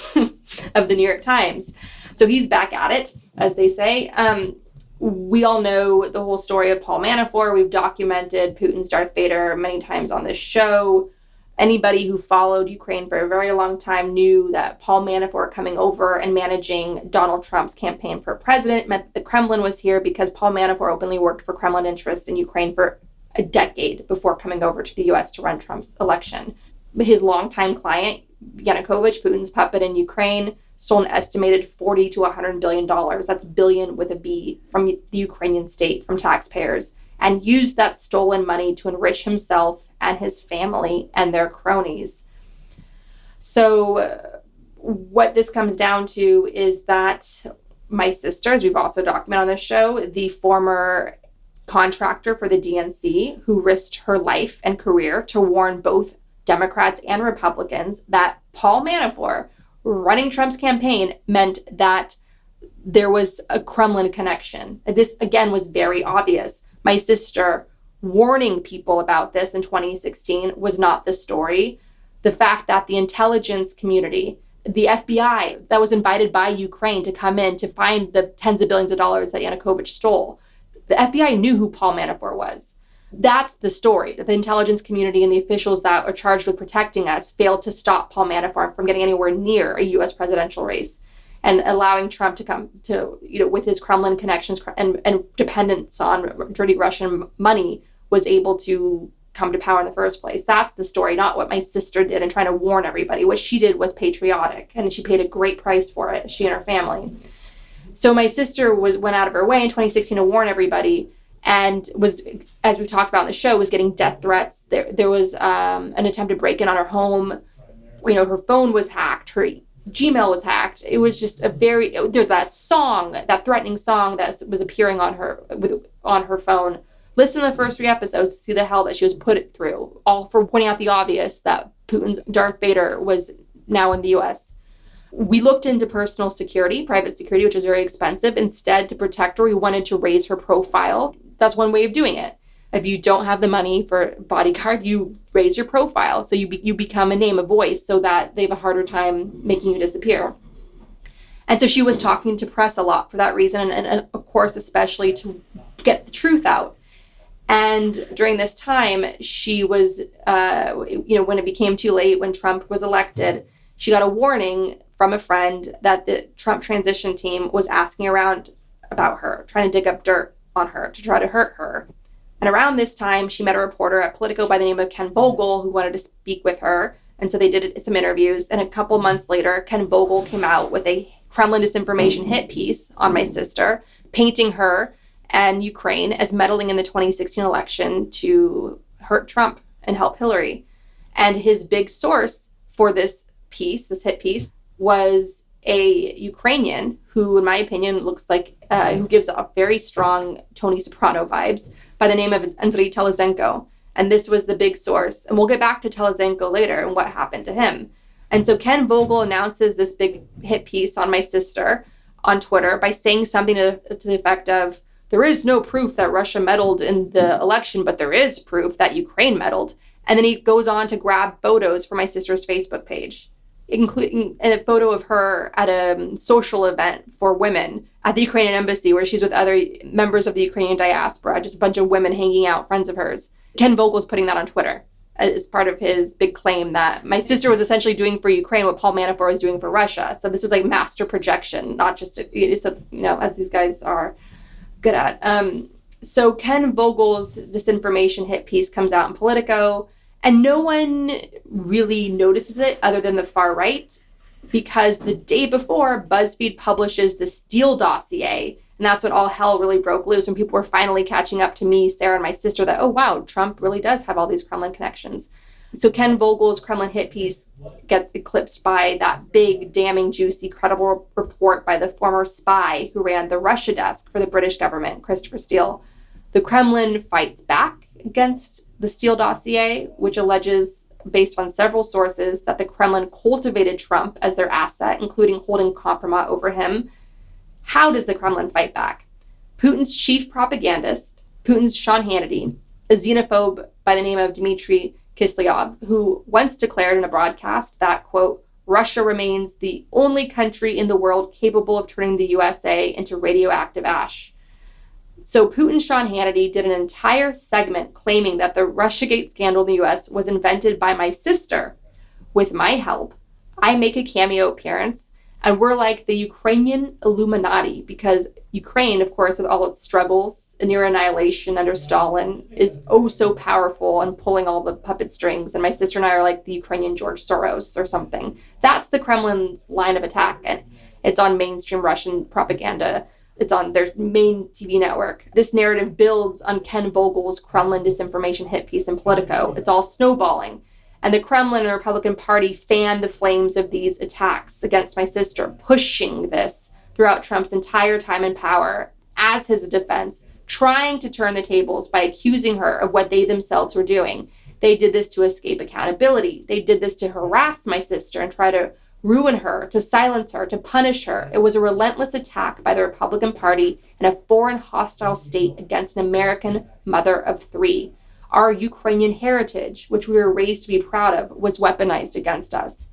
of the New York Times. So he's back at it, as they say. We all know the whole story of Paul Manafort. We've documented Putin's Darth Vader many times on this show. Anybody who followed Ukraine for a very long time knew that Paul Manafort coming over and managing Donald Trump's campaign for president meant that the Kremlin was here because Paul Manafort openly worked for Kremlin interests in Ukraine for a decade before coming over to the US to run Trump's election. His longtime client, Yanukovych, Putin's puppet in Ukraine, stole an estimated $40 to $100 billion. That's billion with a B, from the Ukrainian state, from taxpayers, and used that stolen money to enrich himself and his family and their cronies. So what this comes down to is that my sister, as we've also documented on this show, the former contractor for the DNC who risked her life and career to warn both Democrats and Republicans that Paul Manafort running Trump's campaign meant that there was a Kremlin connection. This, again, was very obvious. My sister warning people about this in 2016 was not the story. The fact that the intelligence community, the FBI that was invited by Ukraine to come in to find the tens of billions of dollars that Yanukovych stole, the FBI knew who Paul Manafort was. That's the story, that the intelligence community and the officials that are charged with protecting us failed to stop Paul Manafort from getting anywhere near a U.S. presidential race, and allowing Trump to come to, with his Kremlin connections and dependence on dirty Russian money, was able to come to power in the first place. That's the story, not what my sister did in trying to warn everybody. What she did was patriotic, and she paid a great price for it, she and her family. So my sister went out of her way in 2016 to warn everybody, and was, as we talked about in the show, was getting death threats. There was an attempted break-in on her home. Her phone was hacked. Her Gmail was hacked. It was just there's that song, that threatening song that was appearing on her phone. Listen to the first 3 episodes to see the hell that she was put through, all for pointing out the obvious, that Putin's Darth Vader was now in the U.S. We looked into personal security, private security, which was very expensive. Instead, to protect her, we wanted to raise her profile. That's one way of doing it. If you don't have the money for a bodyguard, you raise your profile. So you become a name, a voice, so that they have a harder time making you disappear. And so she was talking to press a lot for that reason, and of course, especially to get the truth out. And during this time, she was, when it became too late, when Trump was elected, she got a warning from a friend that the Trump transition team was asking around about her, trying to dig up dirt on her to try to hurt her. And around this time, she met a reporter at Politico by the name of Ken Vogel, who wanted to speak with her. And so they did some interviews. And a couple months later, Ken Vogel came out with a Kremlin disinformation hit piece on my sister, painting her and Ukraine as meddling in the 2016 election to hurt Trump and help Hillary. And his big source for this piece, this hit piece, was a Ukrainian who, in my opinion, looks like, who gives off very strong Tony Soprano vibes, by the name of Andriy Telezenko. And this was the big source. And we'll get back to Telezenko later and what happened to him. And so Ken Vogel announces this big hit piece on my sister on Twitter by saying something to the effect of, there is no proof that Russia meddled in the election, but there is proof that Ukraine meddled. And then he goes on to grab photos from my sister's Facebook page, including a photo of her at a social event for women at the Ukrainian embassy, where she's with other members of the Ukrainian diaspora, just a bunch of women hanging out, friends of hers. Ken Vogel's putting that on Twitter as part of his big claim that my sister was essentially doing for Ukraine what Paul Manafort was doing for Russia. So this was like master projection, not just, as these guys are good at. So Ken Vogel's disinformation hit piece comes out in Politico, and no one really notices it other than the far right, because the day before, BuzzFeed publishes the Steele dossier, and that's when all hell really broke loose, when people were finally catching up to me, Sarah, and my sister, that, oh, wow, Trump really does have all these Kremlin connections. So Ken Vogel's Kremlin hit piece gets eclipsed by that big, damning, juicy, credible report by the former spy who ran the Russia desk for the British government, Christopher Steele. The Kremlin fights back against the Steele dossier, which alleges, based on several sources, that the Kremlin cultivated Trump as their asset, including holding compromat over him. How does the Kremlin fight back? Putin's chief propagandist, Putin's Sean Hannity, a xenophobe by the name of Dmitry Kiselyov, who once declared in a broadcast that, quote, Russia remains the only country in the world capable of turning the USA into radioactive ash. So Putin Sean Hannity did an entire segment claiming that the Russiagate scandal in the US was invented by my sister. With my help, I make a cameo appearance, and we're like the Ukrainian Illuminati, because Ukraine, of course, with all its struggles a near annihilation under Stalin is oh so powerful and pulling all the puppet strings. And my sister and I are like the Ukrainian George Soros or something. That's the Kremlin's line of attack. And it's on mainstream Russian propaganda. It's on their main TV network. This narrative builds on Ken Vogel's Kremlin disinformation hit piece in Politico. It's all snowballing. And the Kremlin and the Republican Party fanned the flames of these attacks against my sister, pushing this throughout Trump's entire time in power as his defense, trying to turn the tables by accusing her of what they themselves were doing. They did this to escape accountability. They did this to harass my sister and try to ruin her, to silence her, to punish her. It was a relentless attack by the Republican Party and a foreign hostile state against an American mother of three. Our Ukrainian heritage, which we were raised to be proud of, was weaponized against us.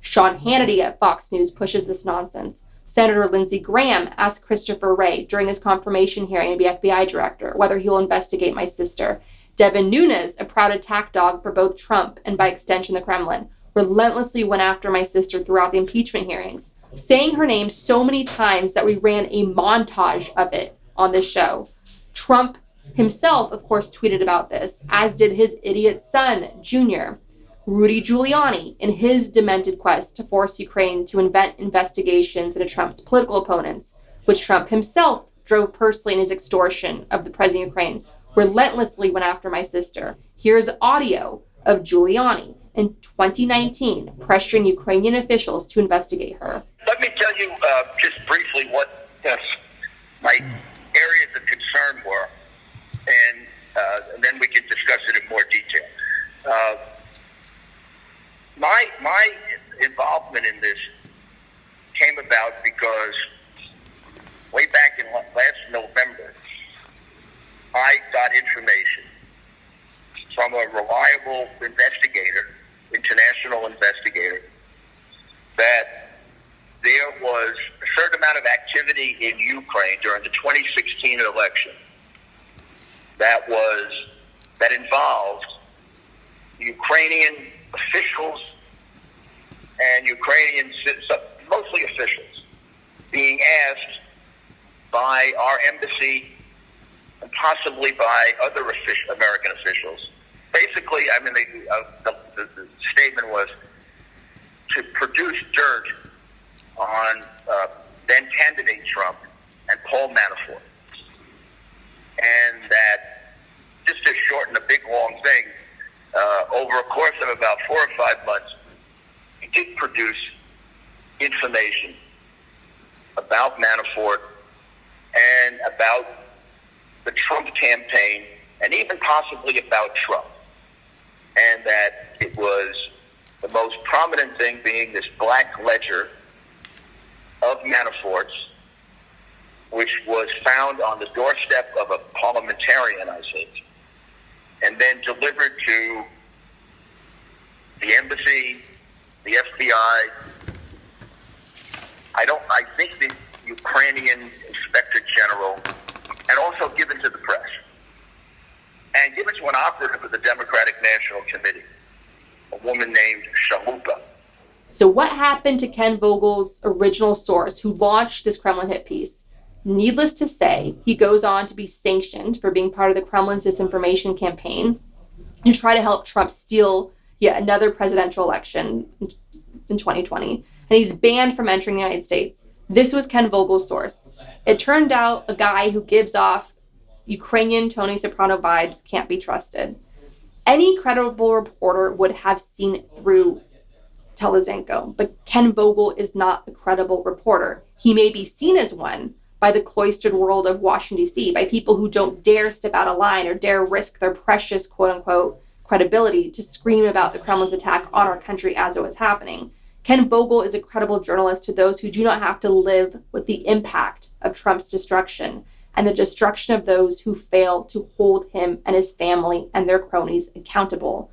Sean Hannity at Fox News pushes this nonsense. Senator Lindsey Graham asked Christopher Wray during his confirmation hearing to be FBI director whether he will investigate my sister. Devin Nunes, a proud attack dog for both Trump and by extension the Kremlin, relentlessly went after my sister throughout the impeachment hearings, saying her name so many times that we ran a montage of it on this show. Trump himself, of course, tweeted about this, as did his idiot son, Junior. Rudy Giuliani, in his demented quest to force Ukraine to invent investigations into Trump's political opponents, which Trump himself drove personally in his extortion of the president of Ukraine, relentlessly went after my sister. Here's audio of Giuliani in 2019 pressuring Ukrainian officials to investigate her. Let me tell you just briefly what my areas of concern were, and then we can discuss it in more detail. My involvement in this came about because way back in last November, I got information from a reliable investigator, international investigator, that there was a certain amount of activity in Ukraine during the 2016 election that involved Ukrainian officials and mostly officials, being asked by our embassy and possibly by other American officials. Basically, I mean, the statement was to produce dirt on then candidate Trump and Paul Manafort. And that, just to shorten a big, long thing, over a course of about 4 or 5 months, he did produce information about Manafort and about the Trump campaign and even possibly about Trump. And that it was the most prominent thing being this black ledger of Manafort's, which was found on the doorstep of a parliamentarian, I think, and then delivered to the embassy, the FBI. I think the Ukrainian Inspector General, and also given to the press, and given to an operative of the Democratic National Committee, a woman named Shalupa. So what happened to Ken Vogel's original source who launched this Kremlin hit piece? Needless to say, he goes on to be sanctioned for being part of the Kremlin's disinformation campaign to try to help Trump steal yet another presidential election in 2020. And he's banned from entering the United States. This was Ken Vogel's source. It turned out a guy who gives off Ukrainian Tony Soprano vibes can't be trusted. Any credible reporter would have seen through Telizhenko, but Ken Vogel is not a credible reporter. He may be seen as one by the cloistered world of Washington, D.C., by people who don't dare step out of line or dare risk their precious, quote-unquote, credibility to scream about the Kremlin's attack on our country as it was happening. Ken Vogel is a credible journalist to those who do not have to live with the impact of Trump's destruction and the destruction of those who fail to hold him and his family and their cronies accountable.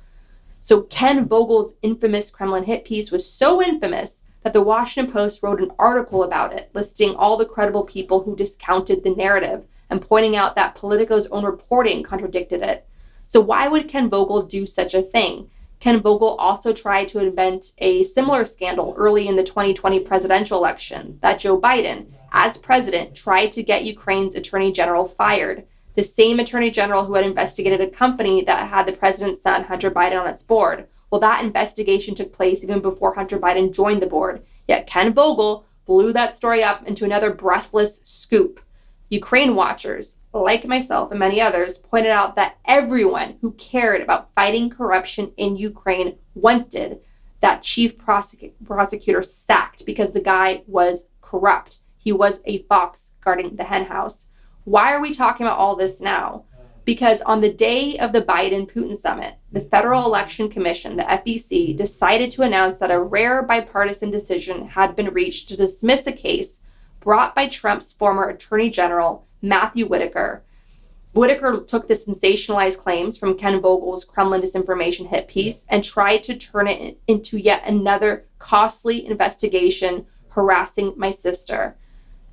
So Ken Vogel's infamous Kremlin hit piece was so infamous that the Washington Post wrote an article about it, listing all the credible people who discounted the narrative and pointing out that Politico's own reporting contradicted it. So why would Ken Vogel do such a thing? Ken Vogel also tried to invent a similar scandal early in the 2020 presidential election that Joe Biden, as president, tried to get Ukraine's attorney general fired, the same attorney general who had investigated a company that had the president's son, Hunter Biden, on its board. Well, that investigation took place even before Hunter Biden joined the board. Yet Ken Vogel blew that story up into another breathless scoop. Ukraine watchers, like myself and many others, pointed out that everyone who cared about fighting corruption in Ukraine wanted that chief prosecutor sacked because the guy was corrupt. He was a fox guarding the henhouse. Why are we talking about all this now? Because on the day of the Biden-Putin summit, the Federal Election Commission, the FEC, decided to announce that a rare bipartisan decision had been reached to dismiss a case brought by Trump's former Attorney General, Matthew Whitaker. Whitaker took the sensationalized claims from Ken Vogel's Kremlin disinformation hit piece and tried to turn it into yet another costly investigation harassing my sister.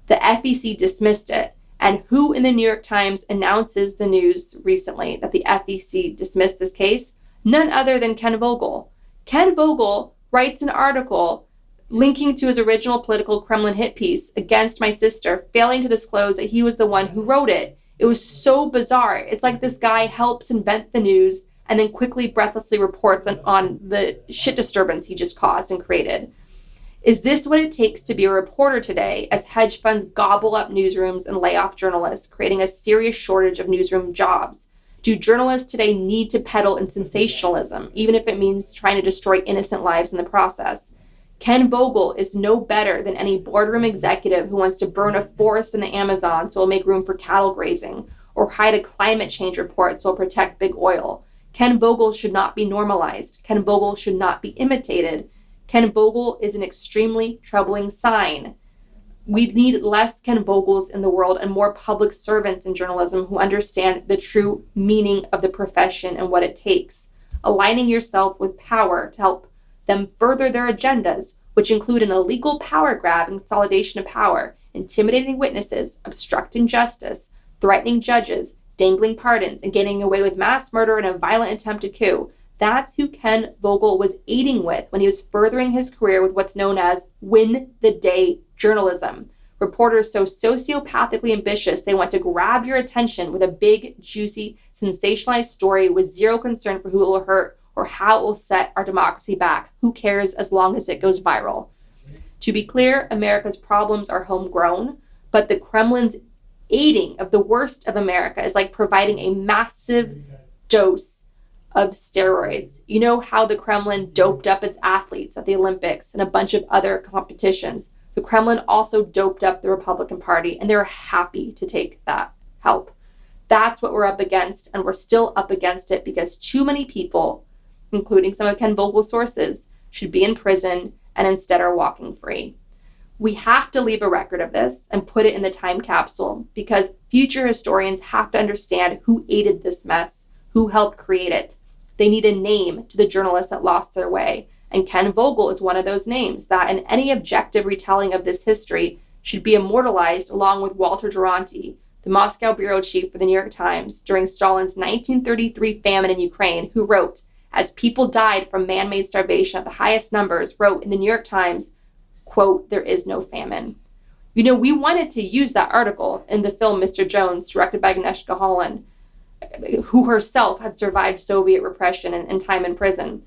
The FEC dismissed it. And who in the New York Times announces the news recently that the FEC dismissed this case? None other than Ken Vogel. Ken Vogel writes an article linking to his original political Kremlin hit piece against my sister, failing to disclose that he was the one who wrote it. It was so bizarre. It's like this guy helps invent the news and then quickly, breathlessly reports on the shit disturbance he just caused and created. Is this what it takes to be a reporter today as hedge funds gobble up newsrooms and lay off journalists, creating a serious shortage of newsroom jobs? Do journalists today need to peddle in sensationalism, even if it means trying to destroy innocent lives in the process? Ken Vogel is no better than any boardroom executive who wants to burn a forest in the Amazon so it'll make room for cattle grazing, or hide a climate change report so it'll protect big oil. Ken Vogel should not be normalized. Ken Vogel should not be imitated. Ken Vogel is an extremely troubling sign. We need less Ken Vogels in the world and more public servants in journalism who understand the true meaning of the profession and what it takes. Aligning yourself with power to help them further their agendas, which include an illegal power grab and consolidation of power, intimidating witnesses, obstructing justice, threatening judges, dangling pardons, and getting away with mass murder and a violent attempted coup. That's who Ken Vogel was aiding with when he was furthering his career with what's known as win-the-day journalism. Reporters so sociopathically ambitious they want to grab your attention with a big, juicy, sensationalized story with zero concern for who it will hurt or how it will set our democracy back. Who cares as long as it goes viral? To be clear, America's problems are homegrown, but the Kremlin's aiding of the worst of America is like providing a massive dose of steroids. You know how the Kremlin doped up its athletes at the Olympics and a bunch of other competitions. The Kremlin also doped up the Republican Party, and they're happy to take that help. That's what we're up against, and we're still up against it because too many people, including some of Ken Vogel's sources, should be in prison and instead are walking free. We have to leave a record of this and put it in the time capsule because future historians have to understand who aided this mess, who helped create it. They need a name to the journalists that lost their way. And Ken Vogel is one of those names that in any objective retelling of this history should be immortalized along with Walter Duranty, the Moscow bureau chief for the New York Times during Stalin's 1933 famine in Ukraine, who wrote, as people died from man-made starvation at the highest numbers, wrote in the New York Times, quote, there is no famine. You know, we wanted to use that article in the film Mr. Jones, directed by Agnieszka Holland, who herself had survived Soviet repression and time in prison.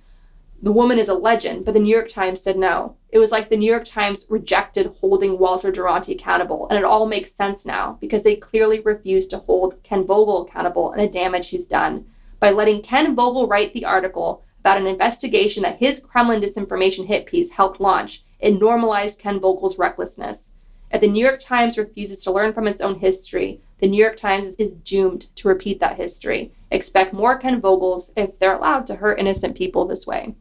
The woman is a legend, but the New York Times said no. It was like the New York Times rejected holding Walter Duranty accountable, and it all makes sense now because they clearly refused to hold Ken Vogel accountable and the damage he's done. By letting Ken Vogel write the article about an investigation that his Kremlin disinformation hit piece helped launch, it normalized Ken Vogel's recklessness. If the New York Times refuses to learn from its own history, the New York Times is doomed to repeat that history. Expect more Ken Vogels if they're allowed to hurt innocent people this way.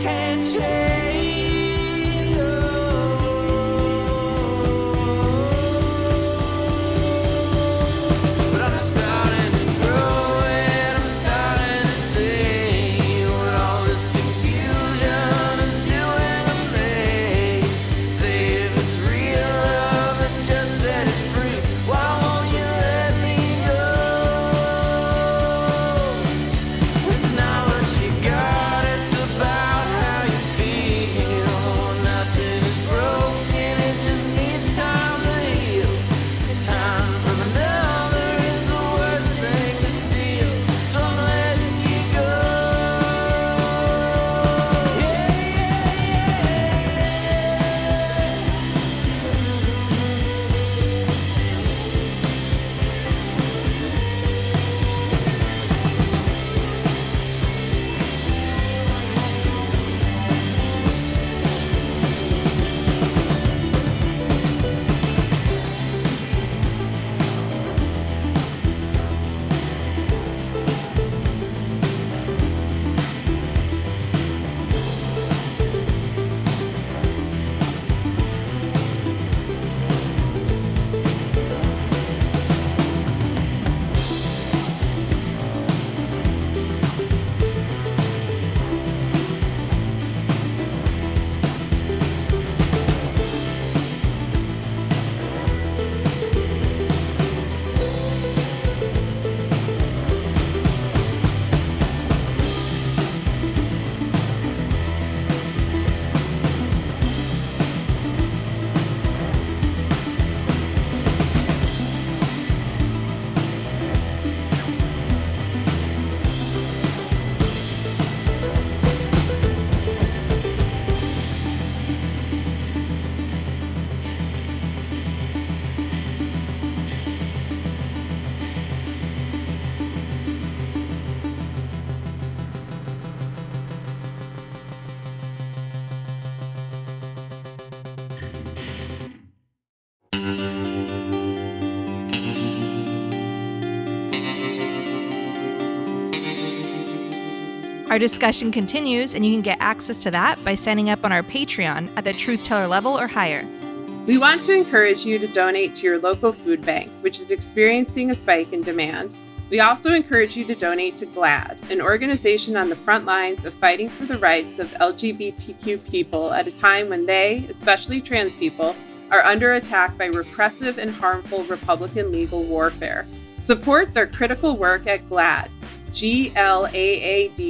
can't change. But I'm starting to grow and I'm starting to see what all this confusion is doing to me. See if it's real love and just set it free. Why won't you let me go? It's not what you got, it's about how you feel. Nothing is broken, it just needs time to heal. Time from another is the worst thing to steal, so I'm letting you go. Our discussion continues, and you can get access to that by signing up on our Patreon at the Truth Teller level or higher. We want to encourage you to donate to your local food bank, which is experiencing a spike in demand. We also encourage you to donate to GLAAD, an organization on the front lines of fighting for the rights of LGBTQ people at a time when they, especially trans people, are under attack by repressive and harmful Republican legal warfare. Support their critical work at GLAAD, GLAAD.org.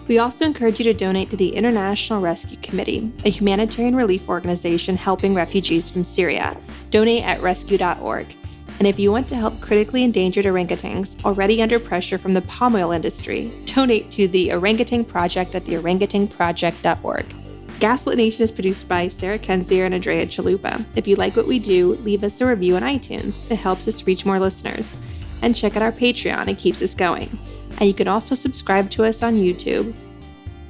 We also encourage you to donate to the International Rescue Committee, a humanitarian relief organization helping refugees from Syria. Donate at rescue.org. And if you want to help critically endangered orangutans already under pressure from the palm oil industry, donate to the Orangutan Project at theorangutanproject.org. Gaslit Nation is produced by Sarah Kenzier and Andrea Chalupa. If you like what we do, leave us a review on iTunes. It helps us reach more listeners. And check out our Patreon, it keeps us going. And you can also subscribe to us on YouTube.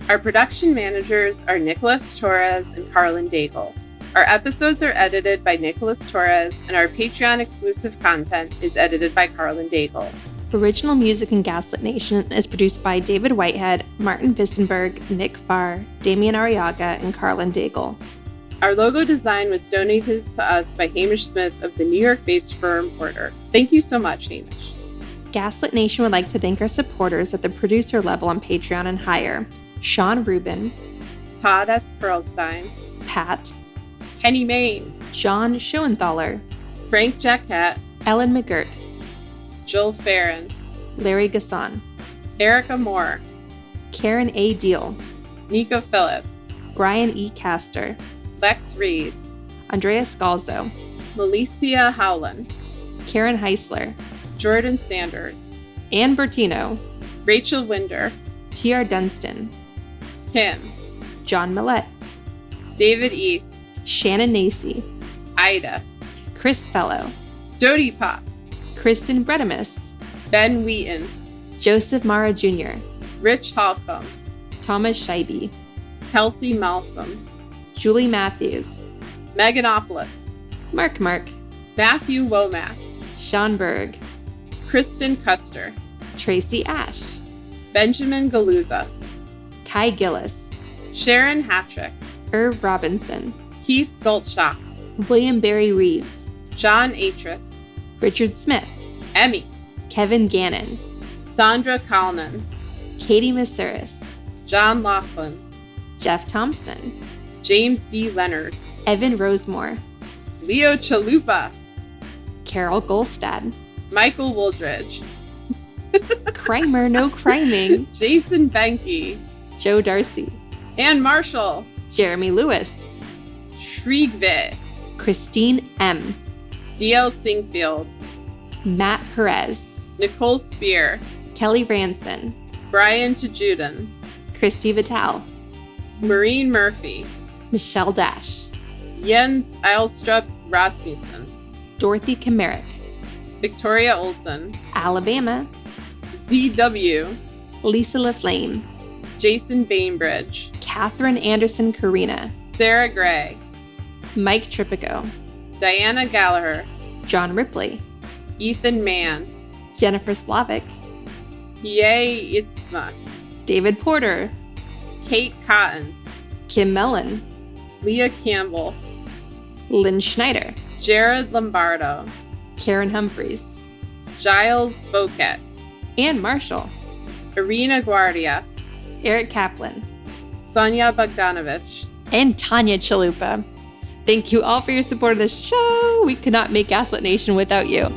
Our production managers are Nicholas Torres and Carlin Daigle. Our episodes are edited by Nicholas Torres, and our Patreon exclusive content is edited by Carlin Daigle. Original music in Gaslit Nation is produced by David Whitehead, Martin Vissenberg, Nick Farr, Damian Arriaga, and Carlin Daigle. Our logo design was donated to us by Hamish Smith of the New York-based firm Order. Thank you so much, Hamish. Gaslit Nation would like to thank our supporters at the producer level on Patreon and higher: Sean Rubin, Todd S. Perlstein, Pat, Kenny Main, John Schoenthaler, Frank Jacquette, Ellen McGirt, Joel Farron, Larry Gasson, Erica Moore, Karen A. Deal, Nico Phillips, Brian E. Castor, Lex Reed, Andrea Scalzo, Malicia Howland, Karen Heisler, Jordan Sanders, Ann Bertino, Rachel Winder, T.R. Dunstan, Kim, John Millett, David East, Shannon Nacy, Ida, Chris Fellow, Dodie Pop, Kristen Bredimus, Ben Wheaton, Joseph Mara Jr., Rich Holcomb, Thomas Scheibe, Kelsey Malsom, Julie Matthews, Meganopolis, Mark, Matthew Womack, Sean Berg, Kristen Custer, Tracy Ash, Benjamin Galuza, Kai Gillis, Sharon Hattrick, Irv Robinson, Keith Goldschach, William Barry Reeves, John Atris, Richard Smith, Emmy, Kevin Gannon, Sandra Collins, Katie Masuris, John Laughlin, Jeff Thompson, James D. Leonard, Evan Rosemore, Leo Chalupa, Carol Golstad, Michael Wooldridge, Crimer No Criming, Jason Benke, Joe Darcy, Ann Marshall, Jeremy Lewis, Shriegve, Christine M., D.L. Singfield, Matt Perez, Nicole Spear, Kelly Ranson, Brian Tajudin, Christy Vitale, Maureen Murphy, Michelle Dash, Jens Eilstrup Rasmussen, Dorothy Kamerick, Victoria Olson, Alabama, ZW, Lisa LaFlame, Jason Bainbridge, Catherine Anderson Karina, Sarah Gray, Mike Tripico, Diana Gallagher, John Ripley, Ethan Mann, Jennifer Slavic, Yay Itzma, David Porter, Kate Cotton, Kim Mellon, Leah Campbell, Lynn Schneider, Jared Lombardo, Karen Humphreys, Giles Boquet, Ann Marshall, Irina Guardia, Eric Kaplan, Sonia Bogdanovich, and Tanya Chalupa. Thank you all for your support of the show. We could not make Gaslit Nation without you.